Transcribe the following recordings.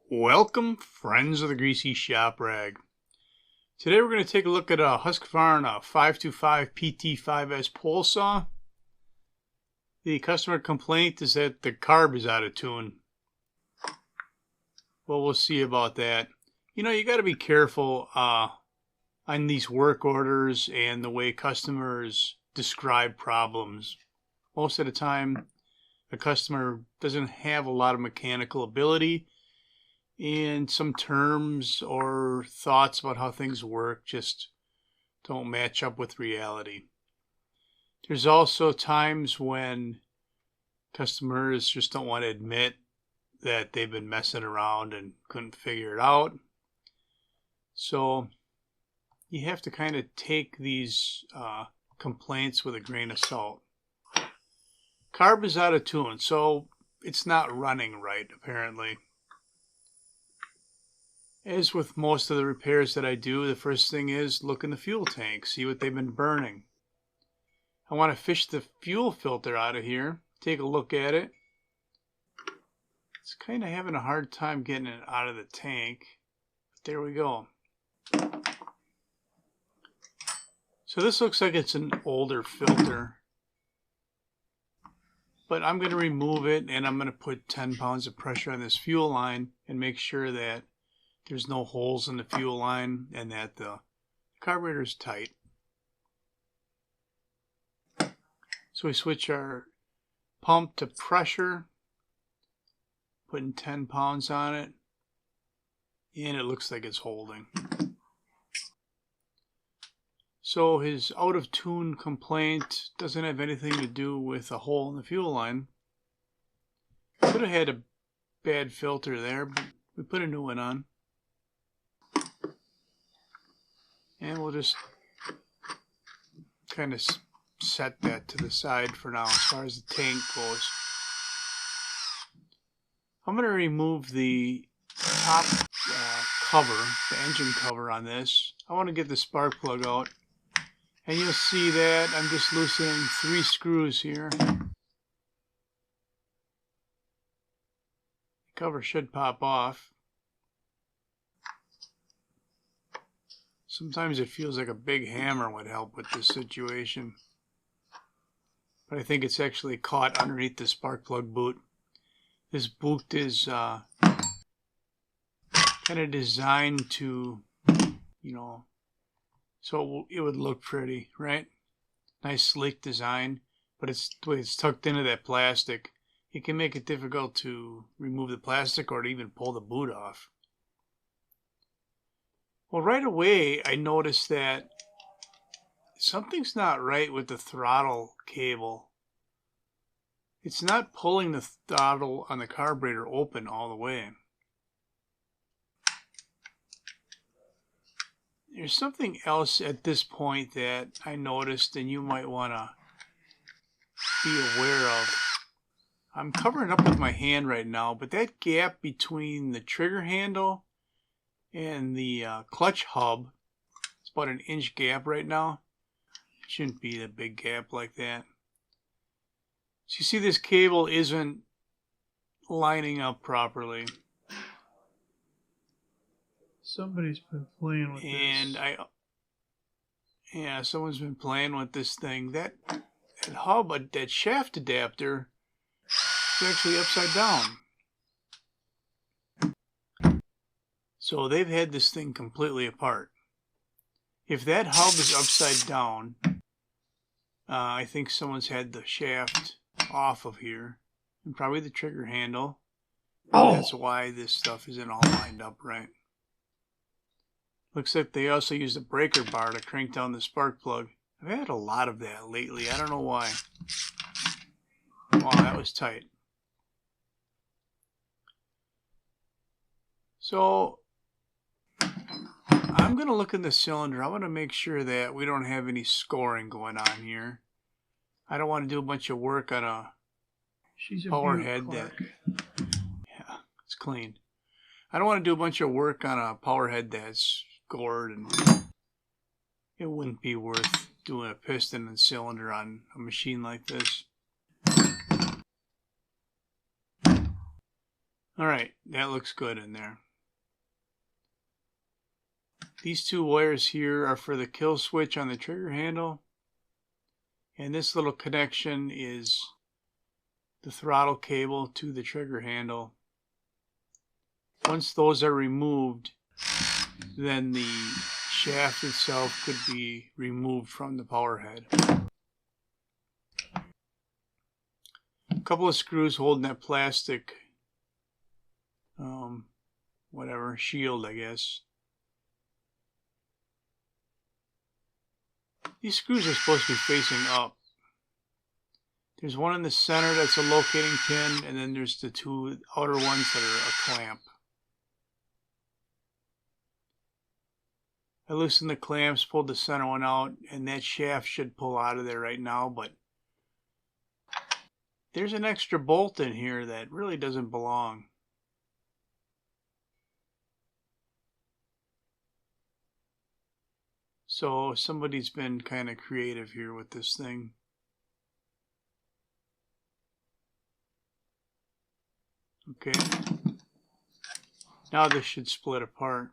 Welcome, friends of the Greasy Shop Rag. Today we're going to take a look at a Husqvarna 525PT5S pole saw. The customer complaint is that the carb is out of tune. Well, we'll see about that. You know, you got to be careful on these work orders and the way customers describe problems. Most of the time, a customer doesn't have a lot of mechanical ability, and some terms or thoughts about how things work just don't match up with reality. There's also times when customers just don't want to admit that they've been messing around and couldn't figure it out. So you have to kind of take these complaints with a grain of salt. Carb is out of tune, so it's not running right, apparently. As with most of the repairs that I do, the first thing is look in the fuel tank, see what they've been burning. I want to fish the fuel filter out of here, take a look at it. It's kind of having a hard time getting it out of the tank. But there we go. So this looks like it's an older filter. But I'm going to remove it, and I'm going to put 10 pounds of pressure on this fuel line and make sure that there's no holes in the fuel line and that the carburetor is tight. So we switch our pump to pressure, putting 10 pounds on it, and it looks like it's holding. So his out of tune complaint doesn't have anything to do with a hole in the fuel line. Could have had a bad filter there, but we put a new one on. And we'll just kind of set that to the side for now as far as the tank goes. I'm going to remove the top cover, the engine cover on this. I want to get the spark plug out. And you'll see that I'm just loosening 3 screws here. The cover should pop off. Sometimes it feels like a big hammer would help with this situation. But I think it's actually caught underneath the spark plug boot. This boot is kind of designed to, you know, so it would look pretty, right? Nice sleek design, but it's the way it's tucked into that plastic. It can make it difficult to remove the plastic or to even pull the boot off. Well, right away I noticed that something's not right with the throttle cable. It's not pulling the throttle on the carburetor open all the way. There's something else at this point that I noticed and you might want to be aware of. I'm covering up with my hand right now, but that gap between the trigger handle and the clutch hub, it's about an inch gap right now. It shouldn't be a big gap like that. So you see this cable isn't lining up properly. Somebody's been playing with and this. Yeah, someone's been playing with this thing. That hub, that shaft adapter is actually upside down. So they've had this thing completely apart. If that hub is upside down, I think someone's had the shaft off of here, and probably the trigger handle. Oh. That's why this stuff isn't all lined up right. Looks like they also used a breaker bar to crank down the spark plug. I've had a lot of that lately. I don't know why. Wow, that was tight. So I'm going to look in the cylinder. I want to make sure that we don't have any scoring going on here. I don't want to do a bunch of work on a power head that... Yeah, it's clean. I don't want to do a bunch of work on a power head that's scored, and it wouldn't be worth doing a piston and cylinder on a machine like this. All right, that looks good in there. These two wires here are for the kill switch on the trigger handle. And this little connection is the throttle cable to the trigger handle. Once those are removed, then the shaft itself could be removed from the power head. A couple of screws holding that plastic whatever, shield, I guess. These screws are supposed to be facing up. There's one in the center that's a locating pin, and then there's the two outer ones that are a clamp. I loosened the clamps, pulled the center one out, and that shaft should pull out of there right now, but there's an extra bolt in here that really doesn't belong. So somebody's been kind of creative here with this thing. Okay. Now this should split apart.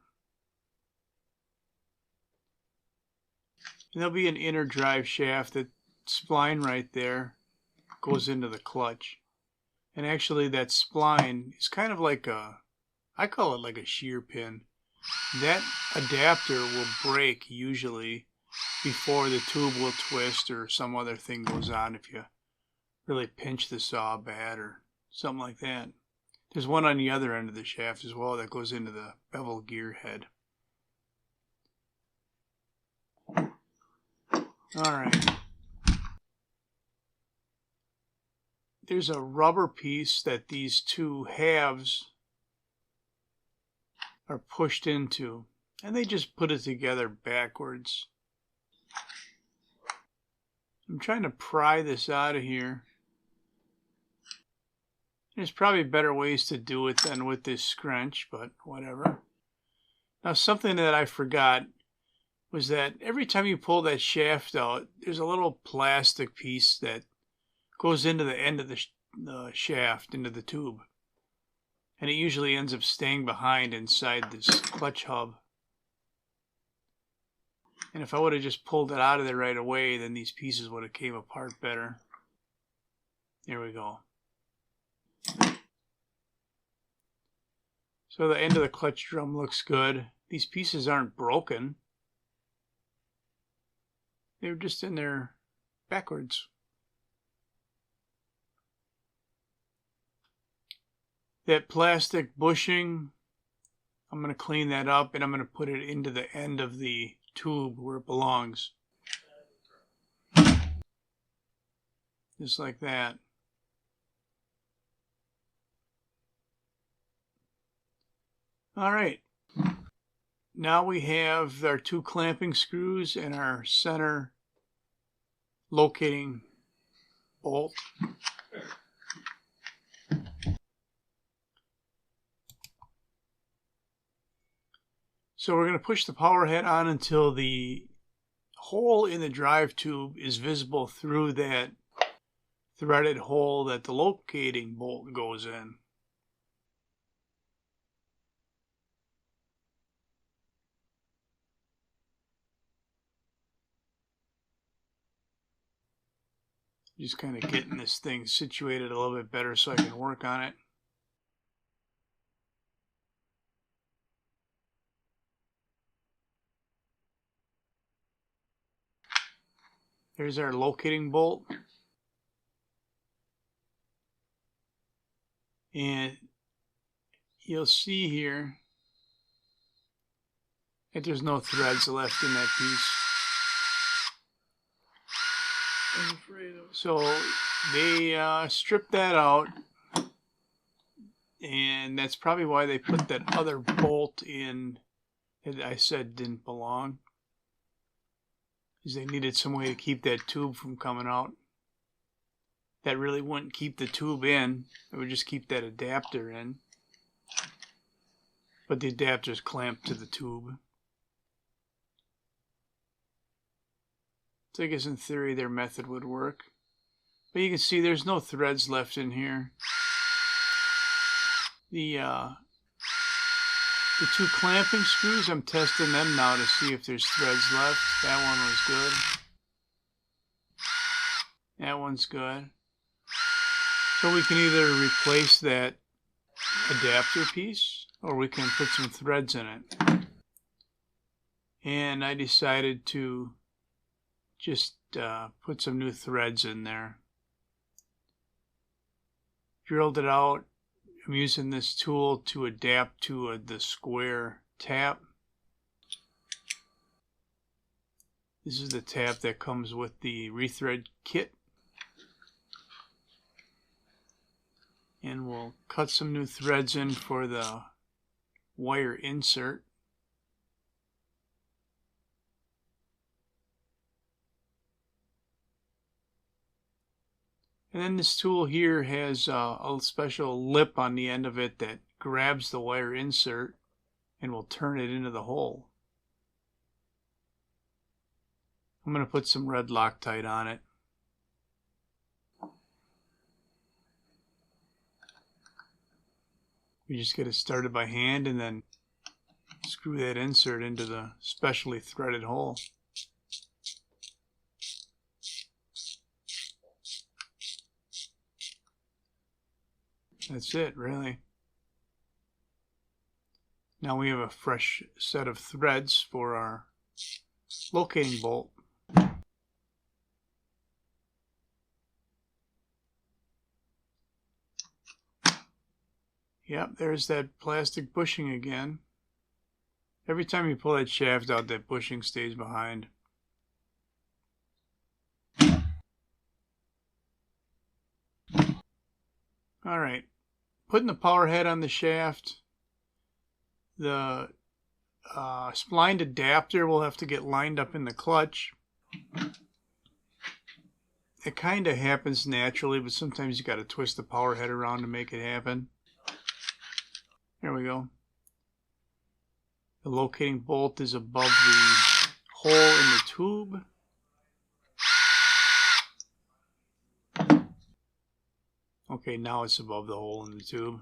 And there'll be an inner drive shaft. That spline right there goes into the clutch. And actually that spline is kind of like a, I call it like a shear pin. That adapter will break usually before the tube will twist or some other thing goes on if you really pinch the saw bad or something like that. There's one on the other end of the shaft as well that goes into the bevel gear head. Alright. There's a rubber piece that these two halves are pushed into, and they just put it together backwards. I'm trying to pry this out of here. There's probably better ways to do it than with this scrunch, but whatever. Now something that I forgot was that every time you pull that shaft out, there's a little plastic piece that goes into the end of the shaft, into the tube. And it usually ends up staying behind inside this clutch hub. And if I would have just pulled it out of there right away, then these pieces would have came apart better. There we go. So the end of the clutch drum looks good. These pieces aren't broken. They're just in there backwards. That plastic bushing, I'm going to clean that up and I'm going to put it into the end of the tube where it belongs. Just like that. Alright. Now we have our two clamping screws and our center locating bolt. So we're going to push the power head on until the hole in the drive tube is visible through that threaded hole that the locating bolt goes in. Just kind of getting this thing situated a little bit better so I can work on it. There's our locating bolt. And you'll see here that there's no threads left in that piece. I'm afraid of. So they stripped that out. And that's probably why they put that other bolt in that I said didn't belong. Because they needed some way to keep that tube from coming out. That really wouldn't keep the tube in. It would just keep that adapter in. But the adapter's clamped to the tube. So I guess in theory their method would work. But you can see there's no threads left in here. The two clamping screws, I'm testing them now to see if there's threads left. That one was good. That one's good. So we can either replace that adapter piece or we can put some threads in it. And I decided to just put some new threads in there. Drilled it out. I'm using this tool to adapt to the square tap. This is the tap that comes with the rethread kit. And we'll cut some new threads in for the wire insert. And then this tool here has a special lip on the end of it that grabs the wire insert and will turn it into the hole. I'm going to put some red Loctite on it. We just get it started by hand and then screw that insert into the specially threaded hole. That's it, really. Now we have a fresh set of threads for our locating bolt. Yep, there's that plastic bushing again. Every time you pull that shaft out, that bushing stays behind. Alright, putting the power head on the shaft. The splined adapter will have to get lined up in the clutch. It kind of happens naturally, but sometimes you got to twist the power head around to make it happen. There we go. The locating bolt is above the hole in the tube. Okay, now it's above the hole in the tube.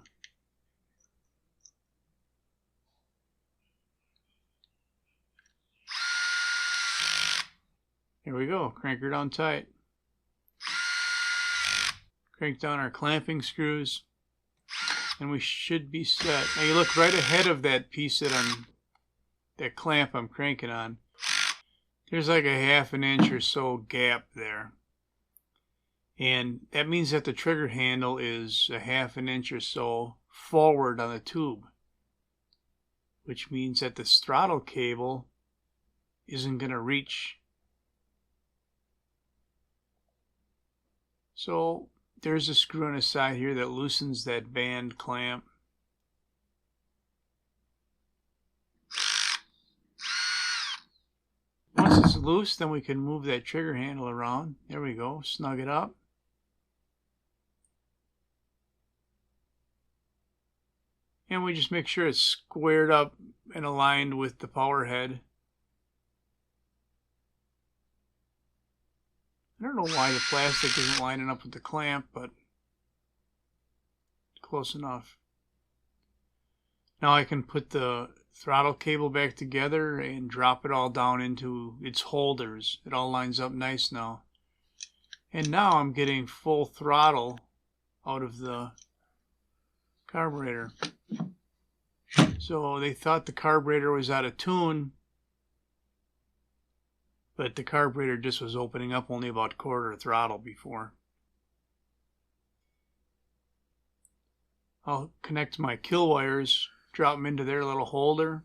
Here we go. Crank her down tight. Crank down our clamping screws. And we should be set. Now you look right ahead of that piece that clamp I'm cranking on. There's like a 1/2 inch or so gap there. And that means that the trigger handle is a 1/2 inch or so forward on the tube. Which means that the throttle cable isn't going to reach. So there's a screw on the side here that loosens that band clamp. Once it's loose, then we can move that trigger handle around. There we go. Snug it up. And we just make sure it's squared up and aligned with the power head. I don't know why the plastic isn't lining up with the clamp, but close enough. Now I can put the throttle cable back together and drop it all down into its holders. It all lines up nice now. And now I'm getting full throttle out of the carburetor. So they thought the carburetor was out of tune, but the carburetor just was opening up only about quarter throttle before. I'll connect my kill wires, drop them into their little holder,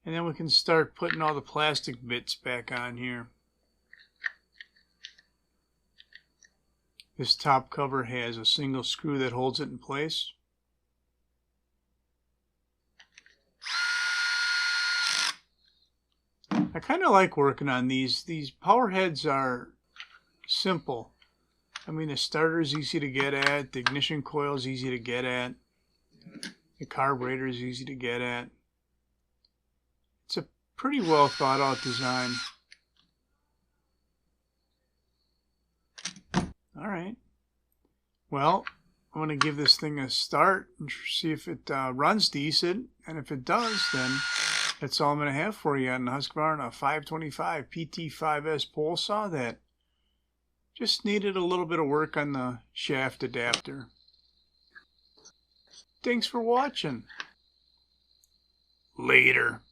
and then we can start putting all the plastic bits back on here. This top cover has a single screw that holds it in place. I kind of like working on these. These power heads are simple. I mean, the starter is easy to get at. The ignition coil is easy to get at. The carburetor is easy to get at. It's a pretty well thought out design. All right. Well, I'm going to give this thing a start and see if it runs decent. And if it does, then that's all I'm going to have for you on the Husqvarna 525PT5S pole saw that just needed a little bit of work on the shaft adapter. Thanks for watching. Later.